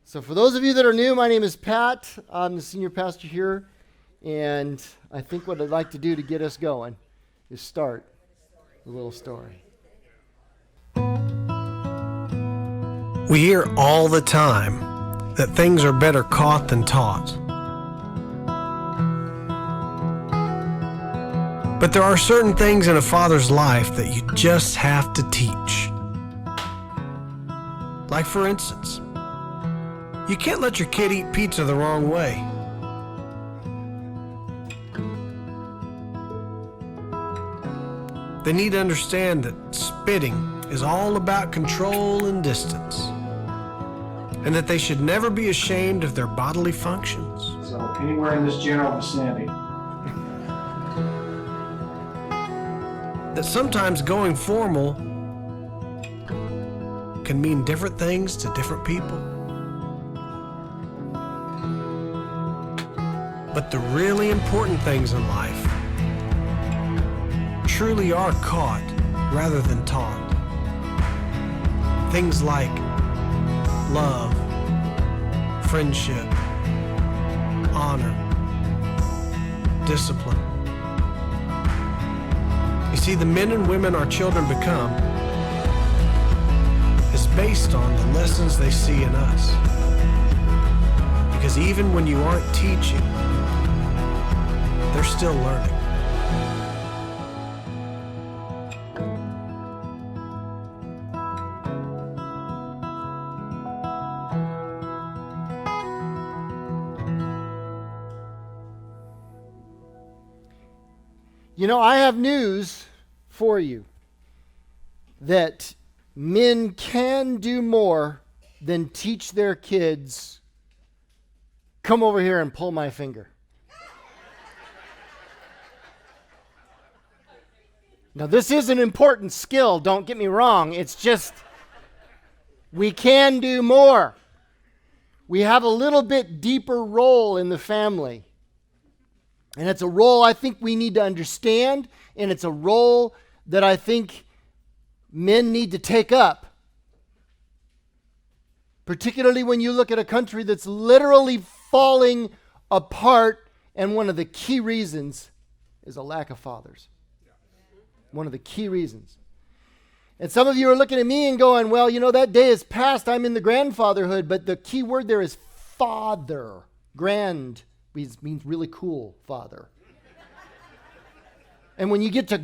So for those of you that are new, my name is Pat. I'm the senior pastor here, and I think what I'd like to do to get us going is start a little story. We hear all the time that things are better caught than taught. But there are certain things in a father's life that you just have to teach. Like, for instance, you can't let your kid eat pizza the wrong way. They need to understand that spitting is all about control and distance, and that they should never be ashamed of their bodily functions. So anywhere in this general vicinity. That sometimes going formal can mean different things to different people. But the really important things in life truly are caught rather than taught. Things like love, friendship, honor, discipline. You see, the men and women our children become is based on the lessons they see in us. Because even when you aren't teaching, they're still learning. You know, I have news for you that men can do more than teach their kids, come over here and pull my finger. Now, this is an important skill, don't get me wrong. It's just, we can do more. We have a little bit deeper role in the family. And it's a role I think we need to understand, and it's a role that I think men need to take up. Particularly when you look at a country that's literally falling apart, and one of the key reasons is a lack of fathers. One of the key reasons. And some of you are looking at me and going, well, you know, that day is past. I'm in the grandfatherhood, but the key word there is father. Grand means really cool father. And when you get to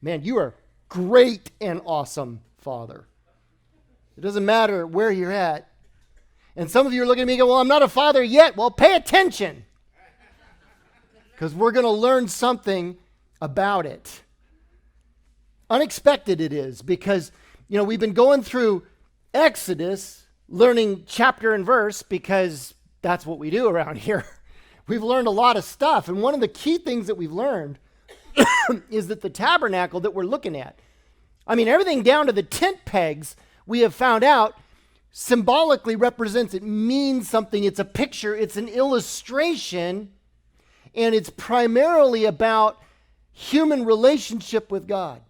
man, you are great and awesome father. It doesn't matter where you're at. And some of you are looking at me and go, well, I'm not a father yet. Well, pay attention. Because we're going to learn something about it. Unexpected it is, because, you know, we've been going through Exodus, learning chapter and verse, because that's what we do around here. We've learned a lot of stuff, and one of the key things that we've learned is that the tabernacle that we're looking at, I mean, everything down to the tent pegs, we have found out symbolically represents, it means something. It's a picture, it's an illustration, and it's primarily about human relationship with God.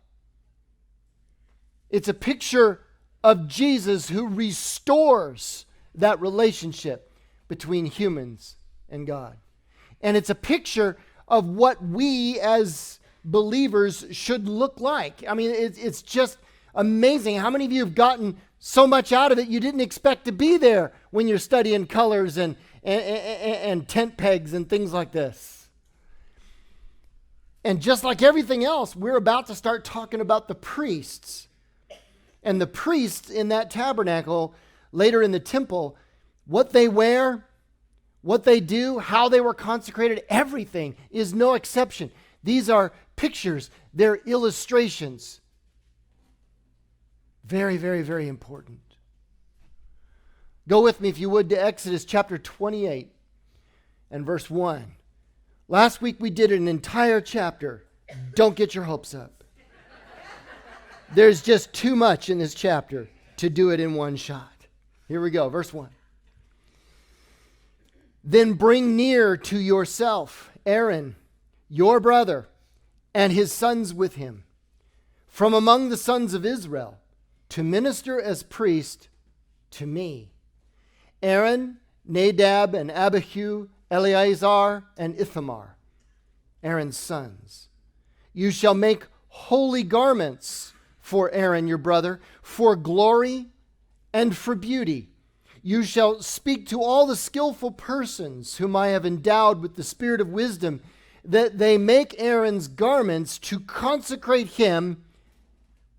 It's a picture of Jesus who restores that relationship between humans and God. And it's a picture of what we as believers should look like. I mean, it's just amazing. How many of you have gotten so much out of it you didn't expect to be there when you're studying colors and tent pegs and things like this? And just like everything else, we're about to start talking about the priests. And the priests in that tabernacle, later in the temple, what they wear, what they do, how they were consecrated, everything is no exception. These are pictures. They're illustrations. Very, very, very important. Go with me, if you would, to Exodus chapter 28 and verse 1. Last week we did an entire chapter. Don't get your hopes up. There's just too much in this chapter to do it in one shot. Here we go, verse 1. Then bring near to yourself Aaron, your brother, and his sons with him, from among the sons of Israel, to minister as priest to me. Aaron, Nadab, and Abihu, Eleazar, and Ithamar, Aaron's sons. You shall make holy garments for Aaron your brother, for glory and for beauty. You shall speak to all the skillful persons whom I have endowed with the spirit of wisdom, that they make Aaron's garments to consecrate him,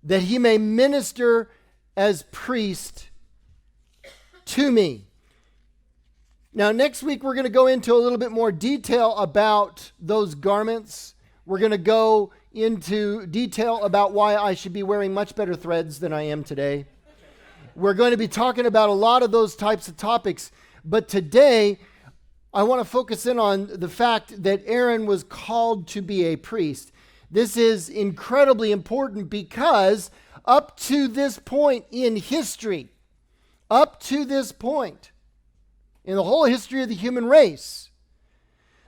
that he may minister as priest to me. Now, next week, we're going to go into a little bit more detail about those garments. We're going to go into detail about why I should be wearing much better threads than I am today. We're going to be talking about a lot of those types of topics. But today, I want to focus in on the fact that Aaron was called to be a priest. This is incredibly important because up to this point in history, up to this point, in the whole history of the human race,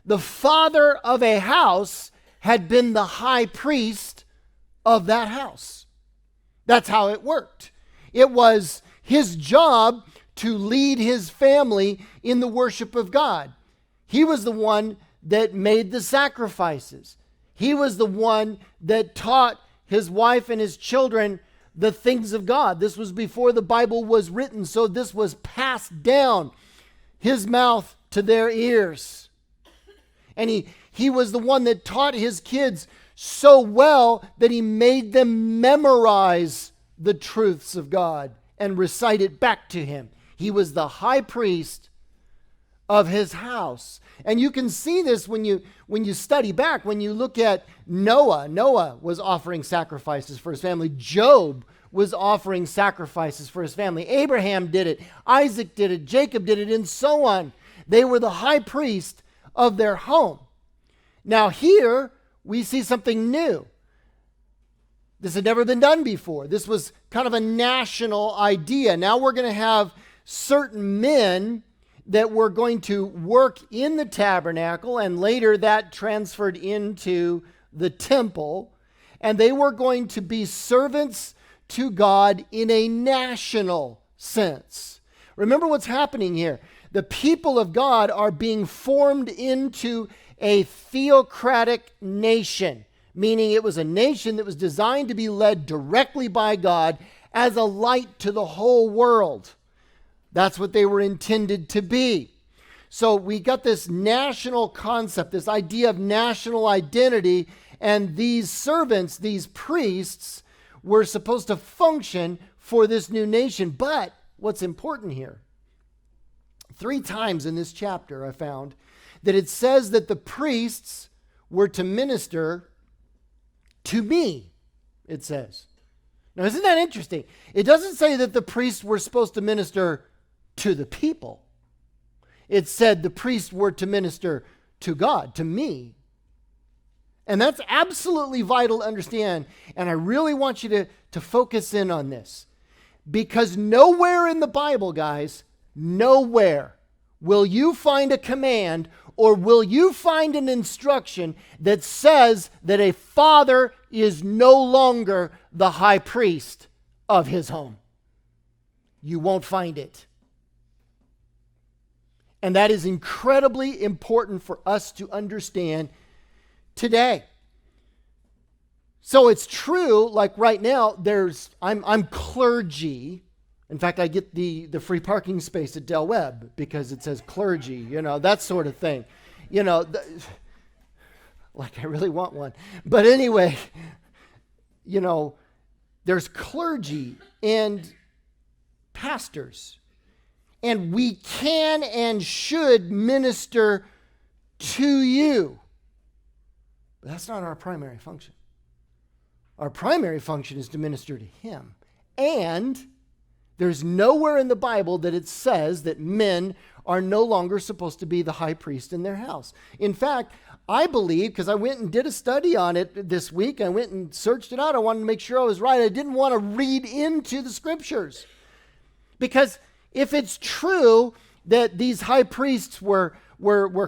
the father of a house had been the high priest of that house. That's how it worked. It was his job to lead his family in the worship of God. He was the one that made the sacrifices. He was the one that taught his wife and his children the things of God. This was before the Bible was written, so this was passed down his mouth to their ears. And he was the one that taught his kids so well that he made them memorize the truths of God and recite it back to him. He was the high priest of his house. And you can see this when you study back, when you look at Noah. Noah was offering sacrifices for his family. Job was offering sacrifices for his family. Abraham did it. Isaac did it. Jacob did it, and so on. They were the high priest of their home. Now here, we see something new. This had never been done before. This was kind of a national idea. Now we're going to have certain men that were going to work in the tabernacle, and later that transferred into the temple. And they were going to be servants to God in a national sense. Remember what's happening here. The people of God are being formed into a theocratic nation, meaning it was a nation that was designed to be led directly by God as a light to the whole world. That's what they were intended to be. So we got this national concept, this idea of national identity, and these servants, these priests, were supposed to function for this new nation. But what's important here, 3 times in this chapter I found that it says that the priests were to minister to me, it says. Now, isn't that interesting? It doesn't say that the priests were supposed to minister to the people. It said the priests were to minister to God, to me. And that's absolutely vital to understand. And I really want you to focus in on this. Because nowhere in the Bible, guys, nowhere will you find a command or will you find an instruction that says that a father is no longer the high priest of his home. You won't find it. And that is incredibly important for us to understand today. So it's true, like right now, I'm clergy. In fact, I get the free parking space at Del Webb because it says clergy, that sort of thing. Like I really want one. But anyway, there's clergy and pastors. And we can and should minister to you. But that's not our primary function. Our primary function is to minister to him. And there's nowhere in the Bible that it says that men are no longer supposed to be the high priest in their house. In fact, I believe, because I went and did a study on it this week, I went and searched it out. I wanted to make sure I was right. I didn't want to read into the scriptures. Because if it's true that these high priests were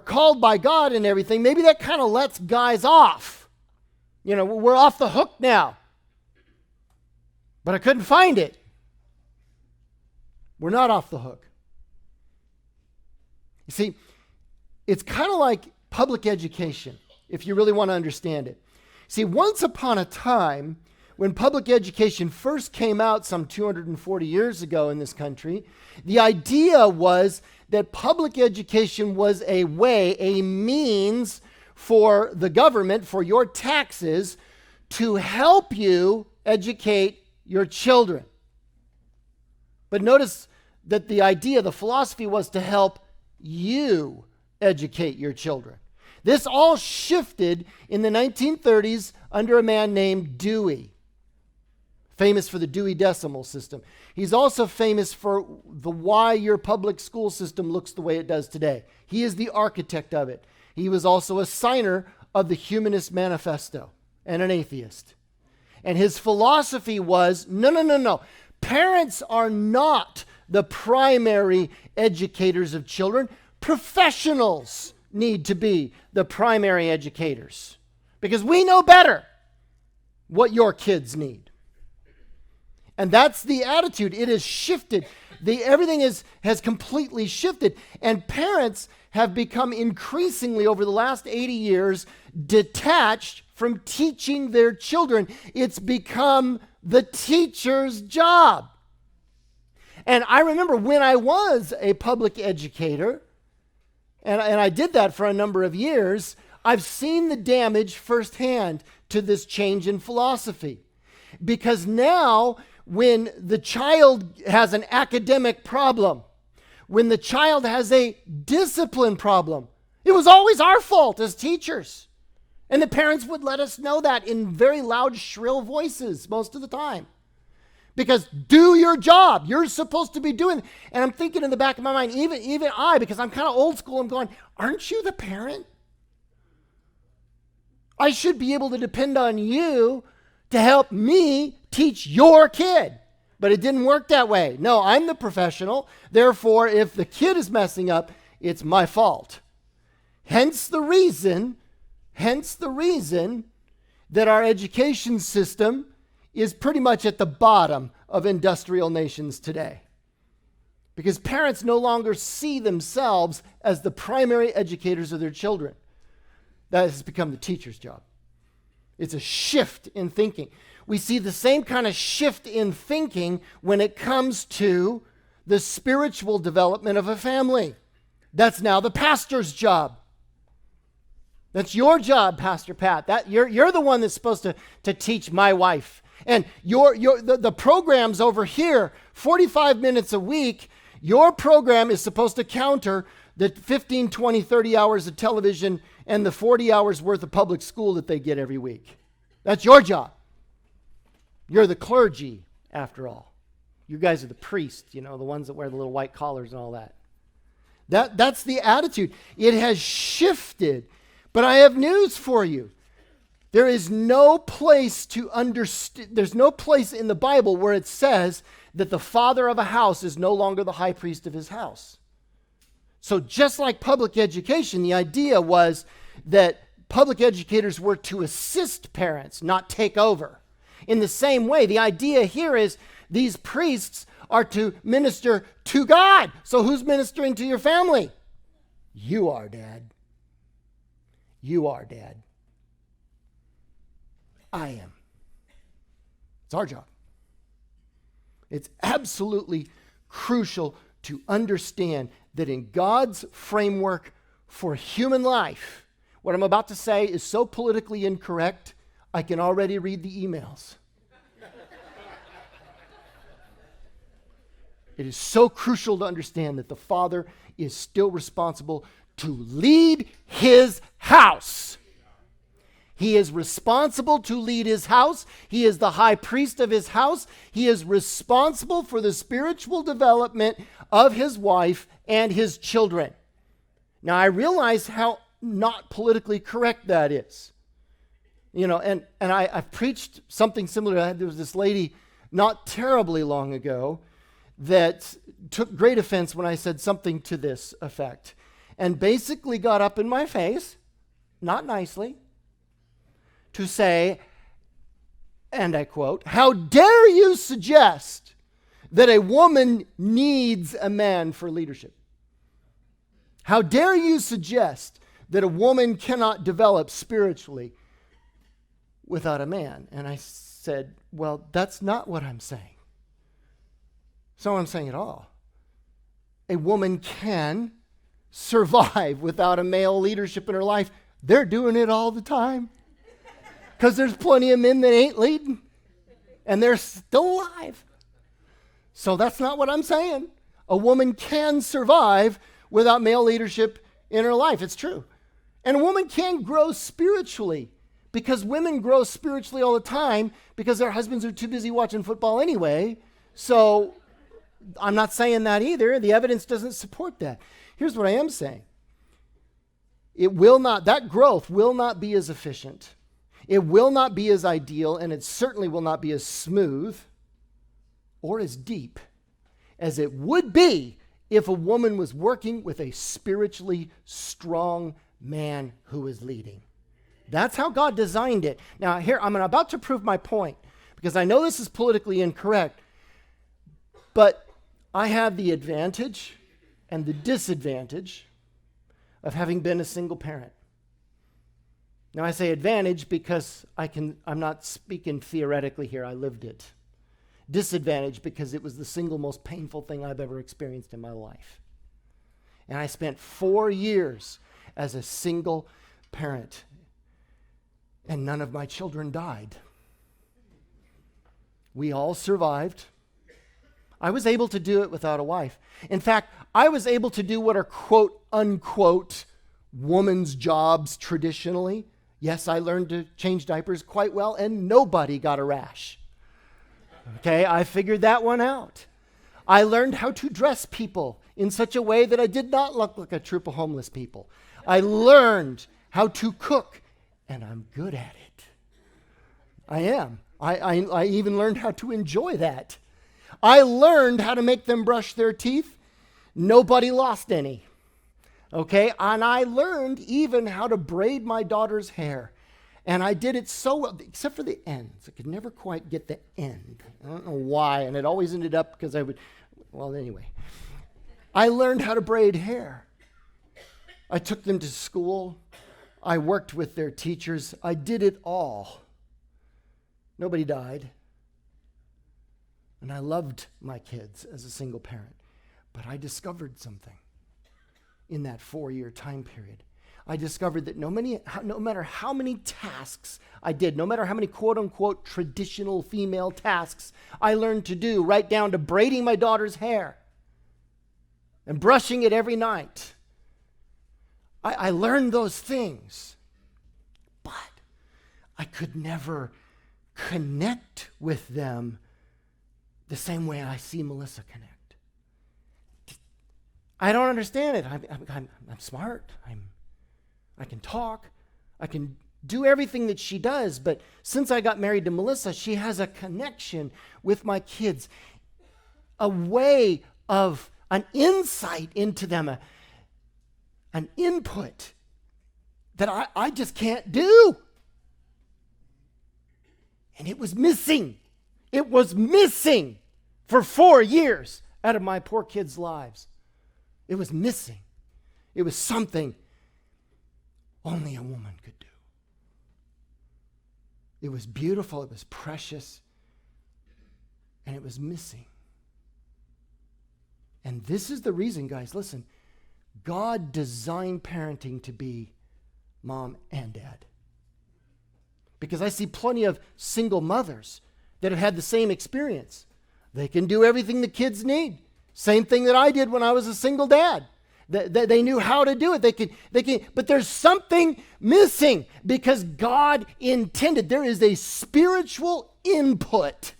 called by God and everything, maybe that kind of lets guys off. We're off the hook now. But I couldn't find it. We're not off the hook. You see, it's kind of like public education, if you really want to understand it. See, once upon a time, when public education first came out some 240 years ago in this country, the idea was that public education was a way, a means for the government, for your taxes, to help you educate your children. But notice that the idea, the philosophy was to help you educate your children. This all shifted in the 1930s under a man named Dewey, famous for the Dewey Decimal System. He's also famous for why your public school system looks the way it does today. He is the architect of it. He was also a signer of the Humanist Manifesto and an atheist. And his philosophy was, no. Parents are not the primary educators of children. Professionals need to be the primary educators because we know better what your kids need. And that's the attitude. It has shifted. Everything has completely shifted. And parents have become increasingly, over the last 80 years, detached from teaching their children. It's become the teacher's job. And I remember when I was a public educator, and I did that for a number of years, I've seen the damage firsthand to this change in philosophy. Because now, when the child has an academic problem, when the child has a discipline problem, it was always our fault as teachers. And the parents would let us know that in very loud, shrill voices most of the time. Because do your job. You're supposed to be doing it. And I'm thinking in the back of my mind, even I, because I'm kind of old school, I'm going, aren't you the parent? I should be able to depend on you to help me teach your kid. But it didn't work that way. No, I'm the professional. Therefore, if the kid is messing up, it's my fault. Hence the reason that our education system is pretty much at the bottom of industrial nations today. Because parents no longer see themselves as the primary educators of their children. That has become the teacher's job. It's a shift in thinking. We see the same kind of shift in thinking when it comes to the spiritual development of a family. That's now the pastor's job. That's your job, Pastor Pat. You're the one that's supposed to teach my wife. And the programs over here, 45 minutes a week, your program is supposed to counter the 15, 20, 30 hours of television and the 40 hours worth of public school that they get every week. That's your job. You're the clergy, after all. You guys are the priests, the ones that wear the little white collars and all that. That's the attitude. It has shifted. But I have news for you. There is no place there's no place in the Bible where it says that the father of a house is no longer the high priest of his house. So just like public education, the idea was that public educators were to assist parents, not take over. In the same way, the idea here is these priests are to minister to God. So who's ministering to your family? You are, Dad. You are, Dad. I am. It's our job. It's absolutely crucial to understand that in God's framework for human life, what I'm about to say is so politically incorrect, I can already read the emails. It is so crucial to understand that the father is still responsible to lead his house. He is responsible to lead his house. He is the high priest of his house. He is responsible for the spiritual development of his wife and his children. Now, I realize how not politically correct that is. And I've preached something similar. There was this lady not terribly long ago that took great offense when I said something to this effect, and basically got up in my face, not nicely, to say, and I quote, "How dare you suggest that a woman needs a man for leadership?" How dare you suggest that a woman cannot develop spiritually without a man? And I said, well, that's not what I'm saying. It's not what I'm saying at all. A woman can survive without a male leadership in her life. They're doing it all the time. Because there's plenty of men that ain't leading. And they're still alive. So that's not what I'm saying. A woman can survive without male leadership in her life. It's true. And a woman can grow spiritually, because women grow spiritually all the time because their husbands are too busy watching football anyway. So I'm not saying that either. The evidence doesn't support that. Here's what I am saying. That growth will not be as efficient. It will not be as ideal, and it certainly will not be as smooth or as deep as it would be if a woman was working with a spiritually strong man who is leading. That's how God designed it. Now, here, I'm about to prove my point, because I know this is politically incorrect, but I have the advantage and the disadvantage of having been a single parent. Now, I say advantage because I'm not speaking theoretically here. I lived it. Disadvantage because it was the single most painful thing I've ever experienced in my life. And I spent 4 years as a single parent, and none of my children died. We all survived. I was able to do it without a wife. In fact, I was able to do what are quote unquote woman's jobs traditionally. Yes, I learned to change diapers quite well, and nobody got a rash. Okay, I figured that one out. I learned how to dress people in such a way that I did not look like a troop of homeless people. I learned how to cook, and I'm good at it. I am. I even learned how to enjoy that. I learned how to make them brush their teeth. Nobody lost any. Okay, and I learned even how to braid my daughter's hair. And I did it so well, except for the ends. I could never quite get the end. I don't know why, and it always ended up because anyway. I learned how to braid hair. I took them to school. I worked with their teachers. I did it all. Nobody died. And I loved my kids as a single parent. But I discovered something in that 4-year time period. I discovered that no matter how many tasks I did, no matter how many quote-unquote traditional female tasks I learned to do, right down to braiding my daughter's hair and brushing it every night, I learned those things. But I could never connect with them the same way I see Melissa connect. I don't understand it. I'm smart. I can talk. I can do everything that she does. But since I got married to Melissa, she has a connection with my kids, a way of an insight into them, an input that I just can't do. And it was missing. It was missing for 4 years out of my poor kids' lives. It was missing. It was something only a woman could do. It was beautiful, it was precious, and it was missing. And this is the reason, guys, listen, God designed parenting to be mom and dad. Because I see plenty of single mothers that have had the same experience. They can do everything the kids need. Same thing that I did when I was a single dad. They knew how to do it. They can, but there's something missing because God intended. There is a spiritual input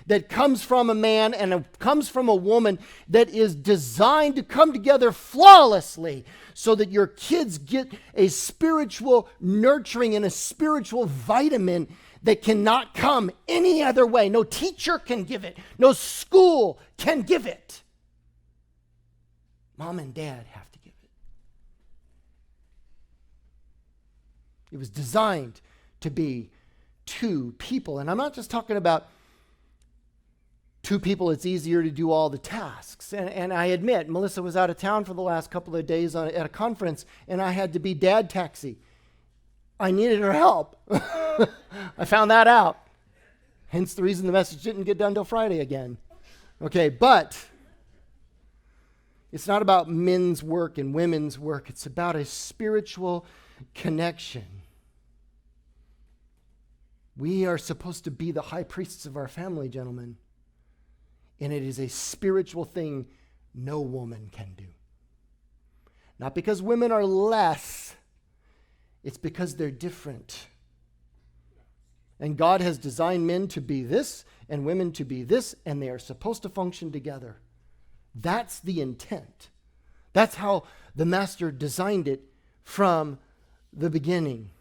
that comes from a man and comes from a woman that is designed to come together flawlessly so that your kids get a spiritual nurturing and a spiritual vitamin that cannot come any other way. No teacher can give it. No school can give it. Mom and dad have to give it. It was designed to be two people. And I'm not just talking about two people, it's easier to do all the tasks. And I admit, Melissa was out of town for the last couple of days at a conference, and I had to be dad taxi. I needed her help. I found that out. Hence the reason the message didn't get done till Friday again. Okay, but it's not about men's work and women's work. It's about a spiritual connection. We are supposed to be the high priests of our family, gentlemen. And it is a spiritual thing no woman can do. Not because women are less, it's because they're different. And God has designed men to be this and women to be this, and they are supposed to function together. That's the intent. That's how the Master designed it from the beginning.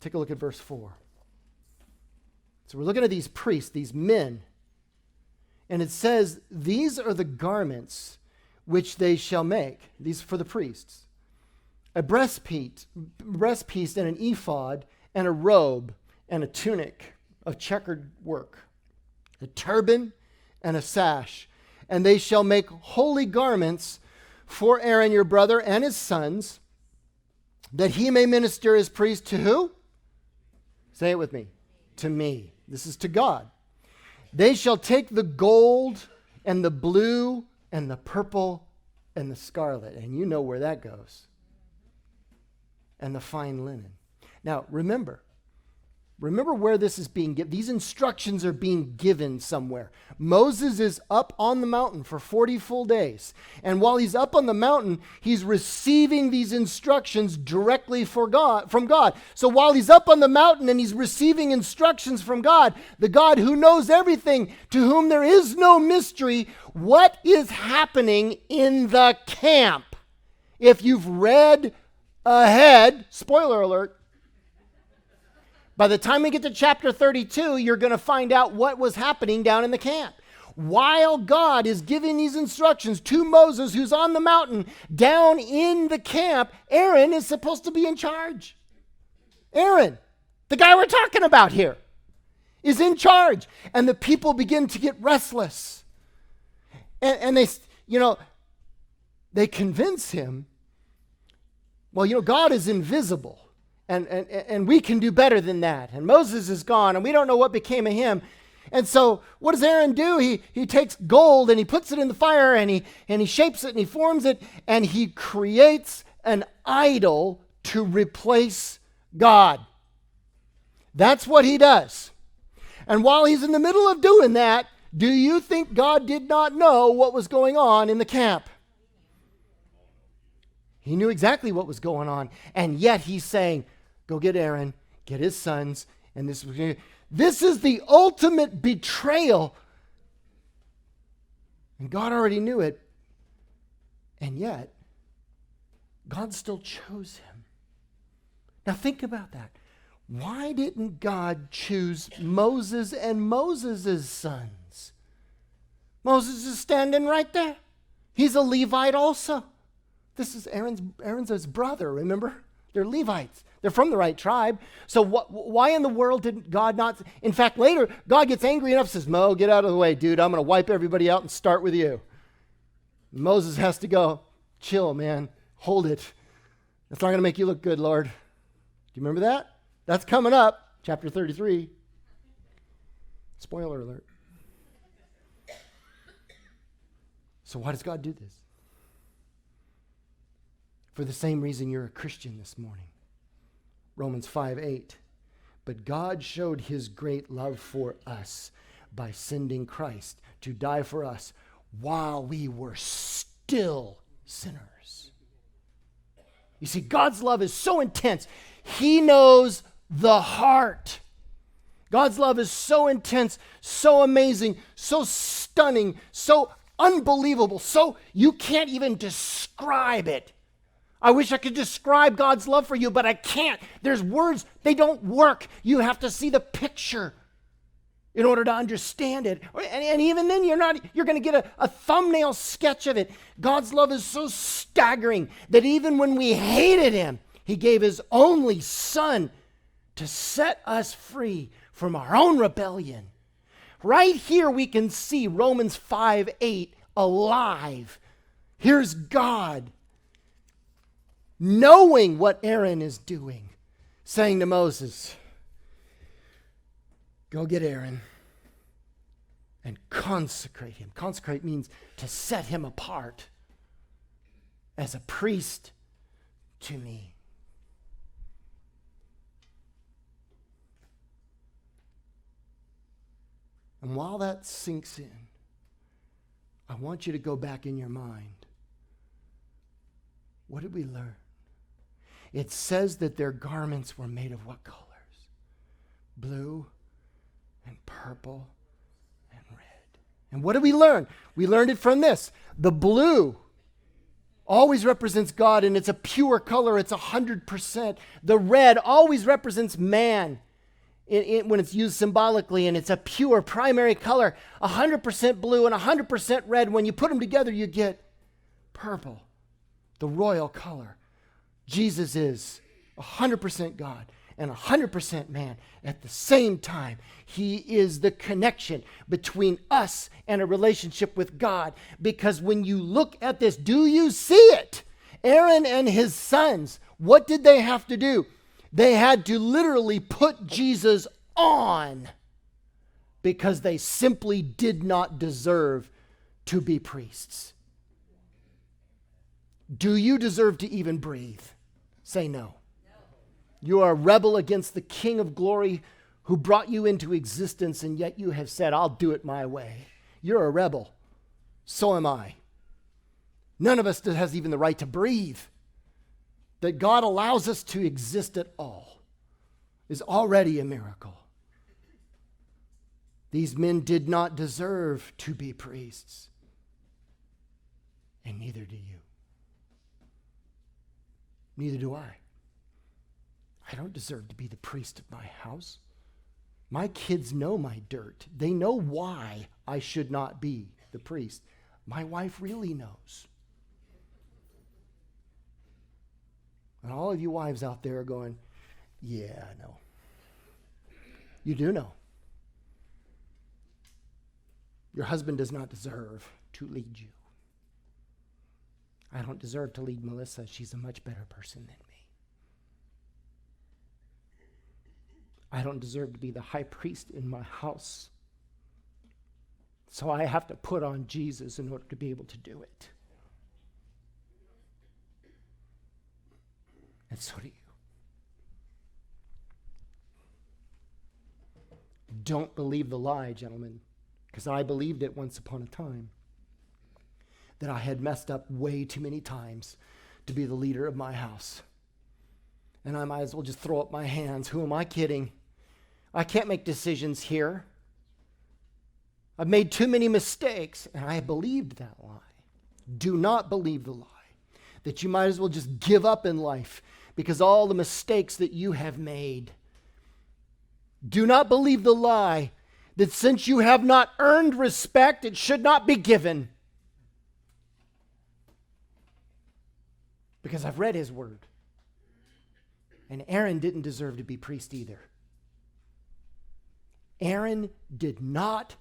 Take a look at verse 4. So we're looking at these priests, these men, and it says, these are the garments which they shall make. These for the priests. A breastpiece and an ephod and a robe and a tunic of checkered work, a turban and a sash. And they shall make holy garments for Aaron your brother and his sons, that he may minister as priest to who? Say it with me. To me. This is to God. They shall take the gold and the blue and the purple and the scarlet. And you know where that goes. And the fine linen. Now, remember where this is being given. These instructions are being given somewhere. Moses is up on the mountain for 40 full days. And while he's up on the mountain, he's receiving these instructions directly from God. So while he's up on the mountain and he's receiving instructions from God, the God who knows everything, to whom there is no mystery, what is happening in the camp? If you've read ahead, spoiler alert, by the time we get to chapter 32, you're going to find out what was happening down in the camp. While God is giving these instructions to Moses, who's on the mountain, down in the camp, Aaron is supposed to be in charge. Aaron, the guy we're talking about here, is in charge. And the people begin to get restless. And they convince him, well, God is invisible. And we can do better than that. And Moses is gone, and we don't know what became of him. And so what does Aaron do? He takes gold, and he puts it in the fire, and he shapes it, and he forms it, and he creates an idol to replace God. That's what he does. And while he's in the middle of doing that, do you think God did not know what was going on in the camp? He knew exactly what was going on. And yet he's saying, go get Aaron, get his sons, and this is the ultimate betrayal. And God already knew it. And yet, God still chose him. Now think about that. Why didn't God choose Moses and Moses' sons? Moses is standing right there. He's a Levite also. This is Aaron's his brother, remember? They're Levites. They're from the right tribe. So why in the world didn't God not? In fact, later, God gets angry enough, says, Mo, get out of the way, dude. I'm going to wipe everybody out and start with you. Moses has to go, chill, man. Hold it. That's not going to make you look good, Lord. Do you remember that? That's coming up, chapter 33. Spoiler alert. So why does God do this? For the same reason you're a Christian this morning. Romans 5:8. But God showed his great love for us by sending Christ to die for us while we were still sinners. You see, God's love is so intense. He knows the heart. God's love is so intense, so amazing, so stunning, so unbelievable, so you can't even describe it. I wish I could describe God's love for you, but I can't. There's words, they don't work. You have to see the picture in order to understand it. And even then, you're going to get a thumbnail sketch of it. God's love is so staggering that even when we hated him, he gave his only son to set us free from our own rebellion. Right here we can see Romans 5:8 alive. Here's God knowing what Aaron is doing, saying to Moses, go get Aaron and consecrate him. Consecrate means to set him apart as a priest to me. And while that sinks in, I want you to go back in your mind. What did we learn? It says that their garments were made of what colors? Blue and purple and red. And what did we learn? We learned it from this. The blue always represents God, and it's a pure color. It's 100%. The red always represents man when it's used symbolically, and it's a pure primary color. 100% blue and 100% red. When you put them together, you get purple, the royal color. Jesus is 100% God and 100% man at the same time. He is the connection between us and a relationship with God. Because when you look at this, do you see it? Aaron and his sons, what did they have to do? They had to literally put Jesus on because they simply did not deserve to be priests. Do you deserve to even breathe? Say no. You are a rebel against the King of glory who brought you into existence, and yet you have said, I'll do it my way. You're a rebel. So am I. None of us has even the right to breathe. That God allows us to exist at all is already a miracle. These men did not deserve to be priests, and neither do you. Neither do I. I don't deserve to be the priest of my house. My kids know my dirt. They know why I should not be the priest. My wife really knows. And all of you wives out there are going, yeah, I know. You do know. Your husband does not deserve to lead you. I don't deserve to lead Melissa. She's a much better person than me. I don't deserve to be the high priest in my house. So I have to put on Jesus in order to be able to do it. And so do you. Don't believe the lie, gentlemen, because I believed it once upon a time, that I had messed up way too many times to be the leader of my house. And I might as well just throw up my hands. Who am I kidding? I can't make decisions here. I've made too many mistakes, and I believed that lie. Do not believe the lie that you might as well just give up in life because all the mistakes that you have made. Do not believe the lie that since you have not earned respect, it should not be given. Because I've read his word. And Aaron didn't deserve to be priest either. Aaron did not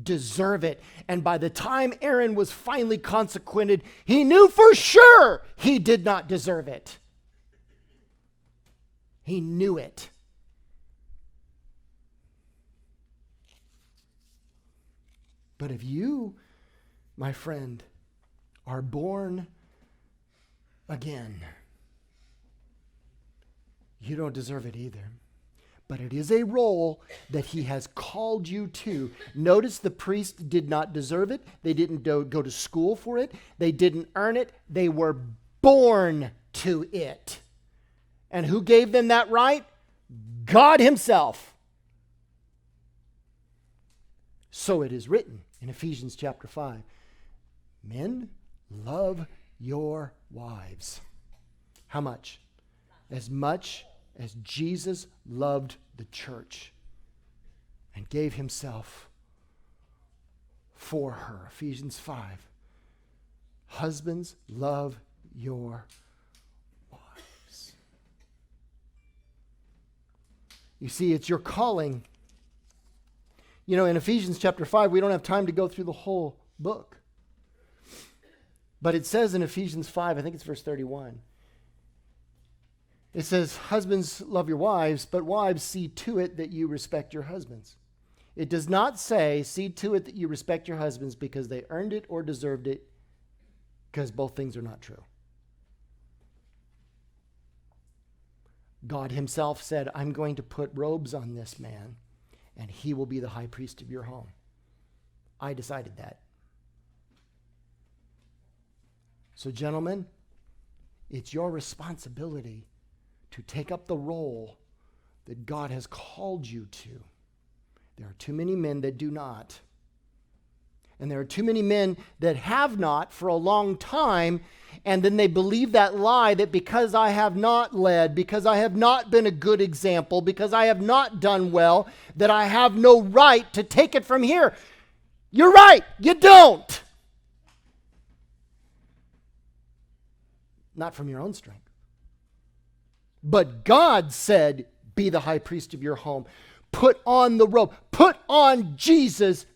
deserve it. And by the time Aaron was finally consecrated, he knew for sure he did not deserve it. He knew it. But if you, my friend, are born again, you don't deserve it either. But it is a role that he has called you to. Notice the priest did not deserve it. They didn't go to school for it. They didn't earn it. They were born to it. And who gave them that right? God himself. So it is written in Ephesians chapter 5. Men, love your wives. How much? As much as Jesus loved the church and gave himself for her. Ephesians 5. Husbands, love your wives. You see, it's your calling You know, in Ephesians chapter 5, we don't have time to go through the whole book. But it says in Ephesians 5, I think it's verse 31, it says, husbands, love your wives, but wives, see to it that you respect your husbands. It does not say, see to it that you respect your husbands because they earned it or deserved it, because both things are not true. God himself said, I'm going to put robes on this man, and he will be the high priest of your home. I decided that. So, gentlemen, it's your responsibility to take up the role that God has called you to. There are too many men that do not. And there are too many men that have not for a long time, and then they believe that lie that because I have not led, because I have not been a good example, because I have not done well, that I have no right to take it from here. You're right, you don't. Not from your own strength. But God said, be the high priest of your home. Put on the robe. Put on Jesus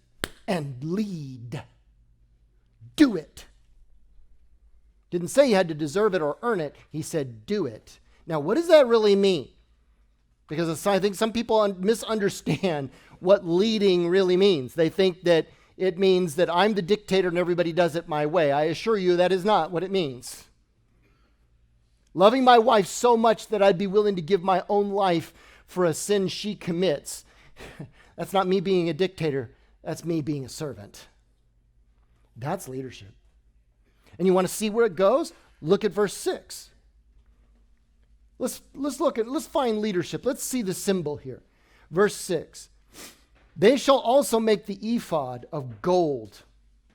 and lead. Do it. Didn't say you had to deserve it or earn it. He said, do it. Now, what does that really mean? Because I think some people misunderstand what leading really means. They think that it means that I'm the dictator and everybody does it my way. I assure you that is not what it means. Loving my wife so much that I'd be willing to give my own life for a sin she commits. That's not me being a dictator. That's me being a servant. That's leadership. And you want to see where it goes? Look at verse 6. Let's find leadership. Let's see the symbol here. Verse 6. They shall also make the ephod of gold.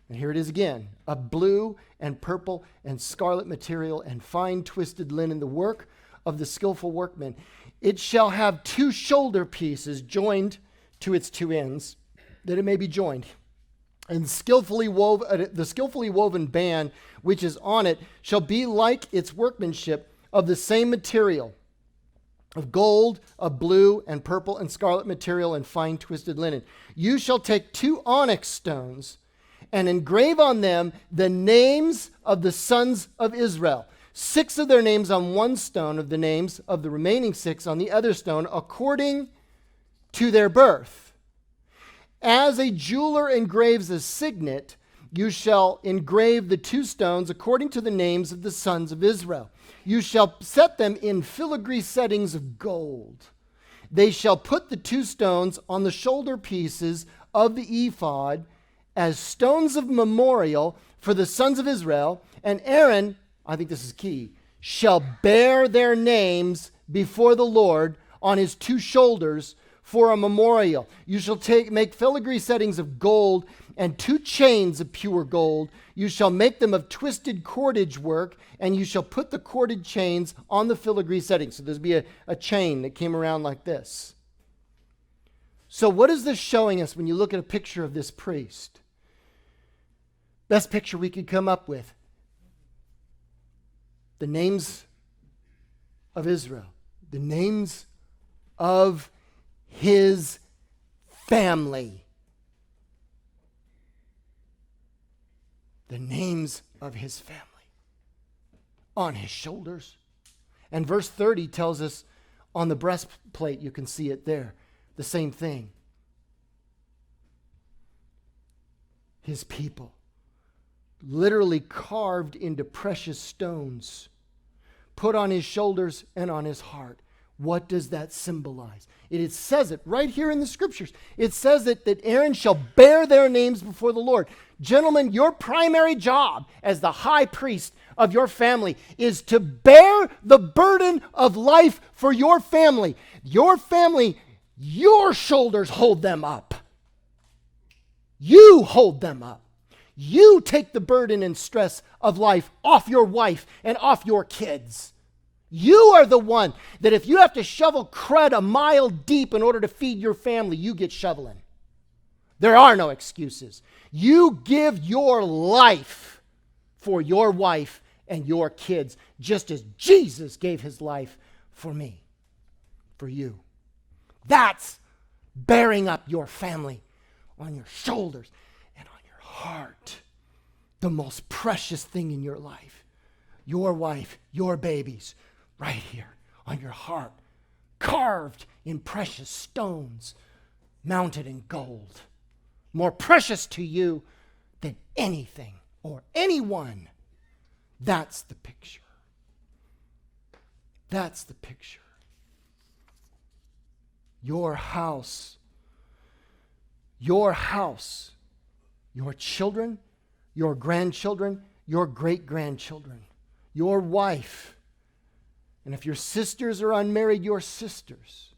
And here it is again, of blue and purple and scarlet material and fine twisted linen, the work of the skillful workman. It shall have 2 shoulder pieces joined to its 2 ends, that it may be joined. And the skillfully woven band which is on it shall be like its workmanship of the same material, of gold, of blue and purple and scarlet material and fine twisted linen. You shall take 2 onyx stones and engrave on them the names of the sons of Israel. 6 of their names on one stone, of the names of the remaining 6 on the other stone, according to their birth. As a jeweler engraves a signet, you shall engrave the 2 stones according to the names of the sons of Israel. You shall set them in filigree settings of gold. They shall put the 2 stones on the shoulder pieces of the ephod as stones of memorial for the sons of Israel, and Aaron, I think this is key, shall bear their names before the Lord on his 2 shoulders for a memorial. You shall make filigree settings of gold and 2 chains of pure gold. You shall make them of twisted cordage work, and you shall put the corded chains on the filigree settings. So there's be a chain that came around like this. So what is this showing us when you look at a picture of this priest? Best picture we could come up with. The names of Israel. The names of his family. The names of his family. On his shoulders. And verse 30 tells us on the breastplate, you can see it there. The same thing. His people. Literally carved into precious stones. Put on his shoulders and on his heart. What does that symbolize? It says it right here in the scriptures. It says that Aaron shall bear their names before the Lord. Gentlemen, your primary job as the high priest of your family is to bear the burden of life for your family. Your family, your shoulders hold them up. You hold them up. You take the burden and stress of life off your wife and off your kids. You are the one that if you have to shovel crud a mile deep in order to feed your family, you get shoveling. There are no excuses. You give your life for your wife and your kids, just as Jesus gave his life for me, for you. That's bearing up your family on your shoulders, and on your heart. The most precious thing in your life. Your wife, your babies, right here on your heart, carved in precious stones, mounted in gold. More precious to you than anything or anyone. That's the picture. That's the picture. Your house, your children, your grandchildren, your great-grandchildren, your wife, and if your sisters are unmarried, your sisters.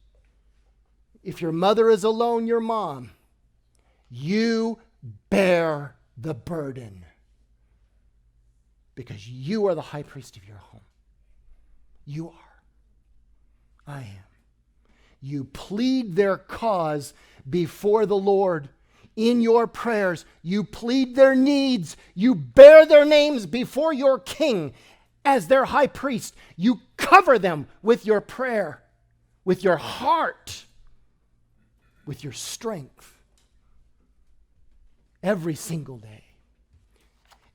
If your mother is alone, your mom. You bear the burden because you are the high priest of your home. You are. I am. You plead their cause before the Lord in your prayers. You plead their needs. You bear their names before your king as their high priest. You cover them with your prayer, with your heart, with your strength every single day.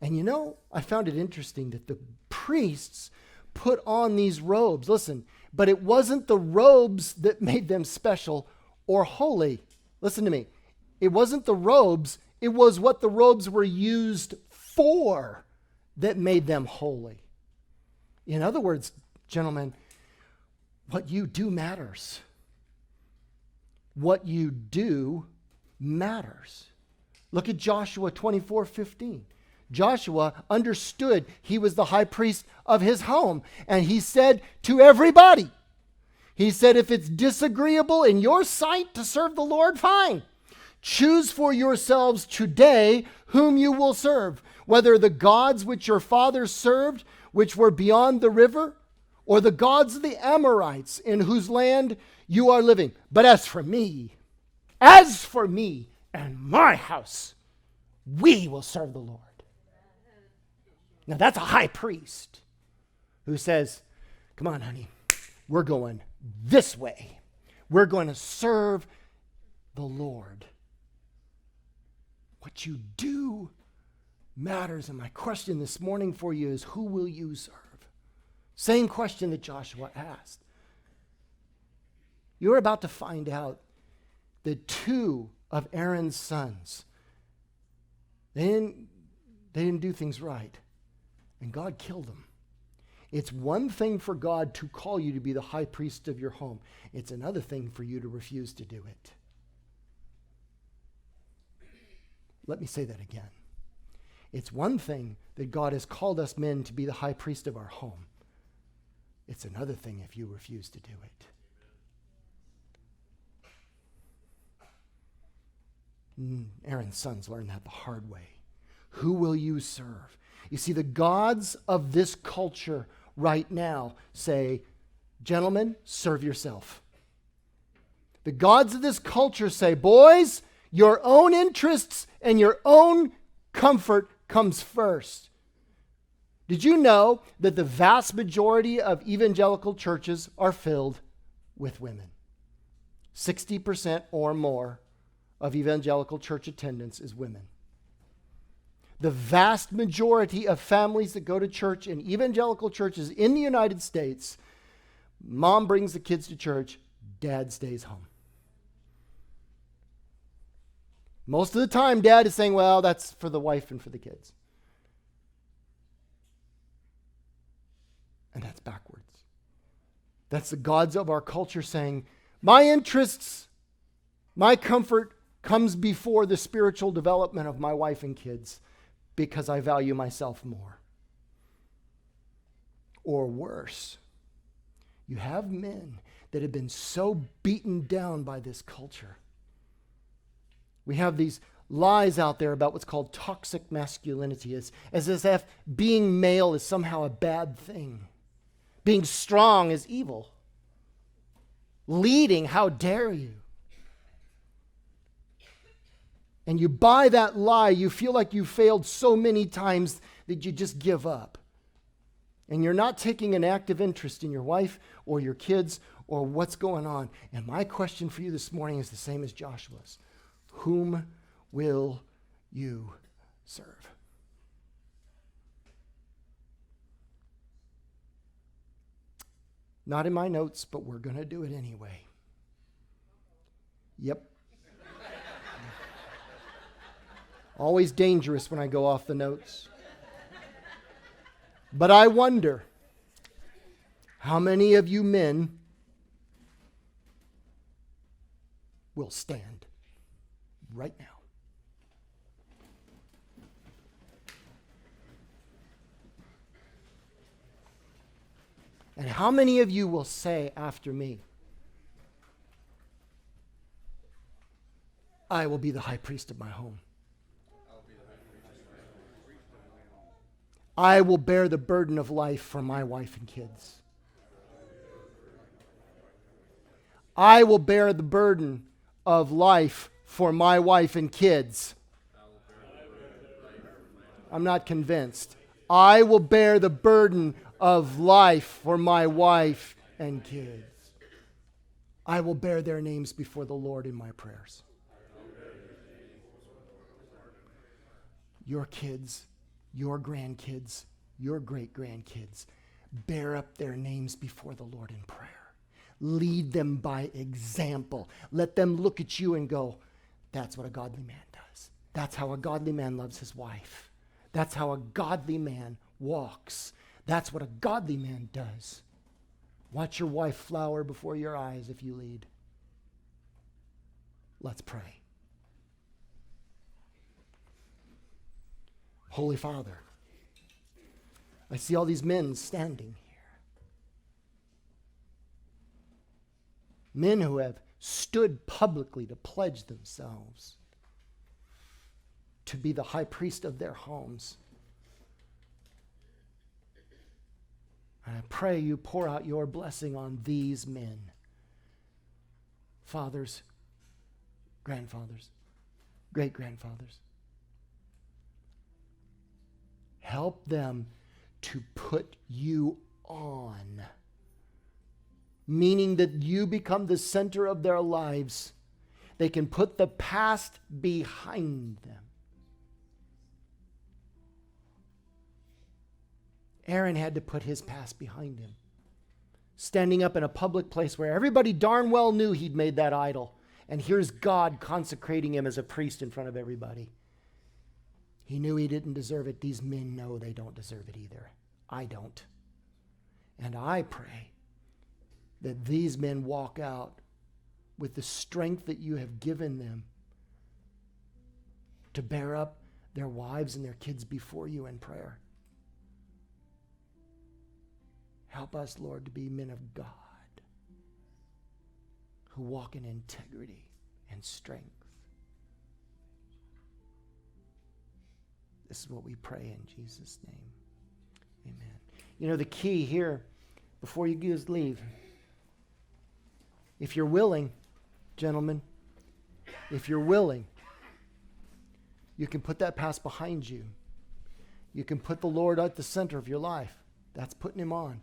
And you know, I found it interesting that the priests put on these robes. Listen, but it wasn't the robes that made them special or holy. Listen to me. It wasn't the robes. It was what the robes were used for that made them holy. In other words, gentlemen, what you do matters. What you do matters. Look at Joshua 24:15. Joshua understood he was the high priest of his home. And he said to everybody, he said, if it's disagreeable in your sight to serve the Lord, fine. Choose for yourselves today whom you will serve, whether the gods which your fathers served, which were beyond the river, or the gods of the Amorites in whose land you are living. But as for me and my house, we will serve the Lord. Now that's a high priest who says, come on, honey, we're going this way. We're going to serve the Lord. What you do matters. And my question this morning for you is, who will you serve? Same question that Joshua asked. You're about to find out that two of Aaron's sons, they didn't do things right. And God killed them. It's one thing for God to call you to be the high priest of your home. It's another thing for you to refuse to do it. Let me say that again. It's one thing that God has called us men to be the high priest of our home. It's another thing if you refuse to do it. Aaron's sons learned that the hard way. Who will you serve? You see, the gods of this culture right now say, gentlemen, serve yourself. The gods of this culture say, boys, your own interests and your own comfort comes first. Did you know that the vast majority of evangelical churches are filled with women? 60% or more of evangelical church attendance is women. The vast majority of families that go to church in evangelical churches in the United States, mom brings the kids to church, dad stays home. Most of the time, dad is saying, well, that's for the wife and for the kids. And that's backwards. That's the gods of our culture saying, my interests, my comfort comes before the spiritual development of my wife and kids because I value myself more. Or worse, you have men that have been so beaten down by this culture. We have these lies out there about what's called toxic masculinity, as if being male is somehow a bad thing. Being strong is evil. Leading, how dare you? And you buy that lie, you feel like you failed so many times that you just give up. And you're not taking an active interest in your wife or your kids or what's going on. And my question for you this morning is the same as Joshua's. Whom will you serve? Not in my notes, but we're going to do it anyway. Yep. Always dangerous when I go off the notes. But I wonder how many of you men will stand right now. And how many of you will say after me, I will be the high priest of my home. I will bear the burden of life for my wife and kids. I will bear the burden of life for my wife and kids. I'm not convinced. I will bear the burden of life for my wife and kids. I will bear their names before the Lord in my prayers. Your kids, your grandkids, your great-grandkids, bear up their names before the Lord in prayer. Lead them by example. Let them look at you and go, that's what a godly man does. That's how a godly man loves his wife. That's how a godly man walks. That's what a godly man does. Watch your wife flower before your eyes if you lead. Let's pray. Holy Father, I see all these men standing here. Men who have stood publicly to pledge themselves to be the high priest of their homes. And I pray you pour out your blessing on these men. Fathers, grandfathers, great-grandfathers. Help them to put you on, meaning that you become the center of their lives. They can put the past behind them. Aaron had to put his past behind him, standing up in a public place where everybody darn well knew he'd made that idol. And here's God consecrating him as a priest in front of everybody. He knew he didn't deserve it. These men know they don't deserve it either. I don't. And I pray that these men walk out with the strength that you have given them to bear up their wives and their kids before you in prayer. Help us, Lord, to be men of God who walk in integrity and strength. This is what we pray in Jesus' name. Amen. You know, the key here, before you guys leave, if you're willing, gentlemen, if you're willing, you can put that past behind you. You can put the Lord at the center of your life. That's putting him on.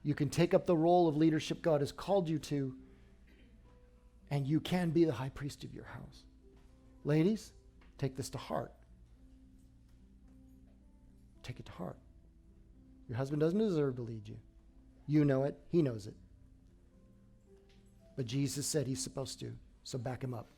You can take up the role of leadership God has called you to, and you can be the high priest of your house. Ladies, take this to heart. Take it to heart. Your husband doesn't deserve to lead you. You know it. He knows it. But Jesus said he's supposed to, so back him up.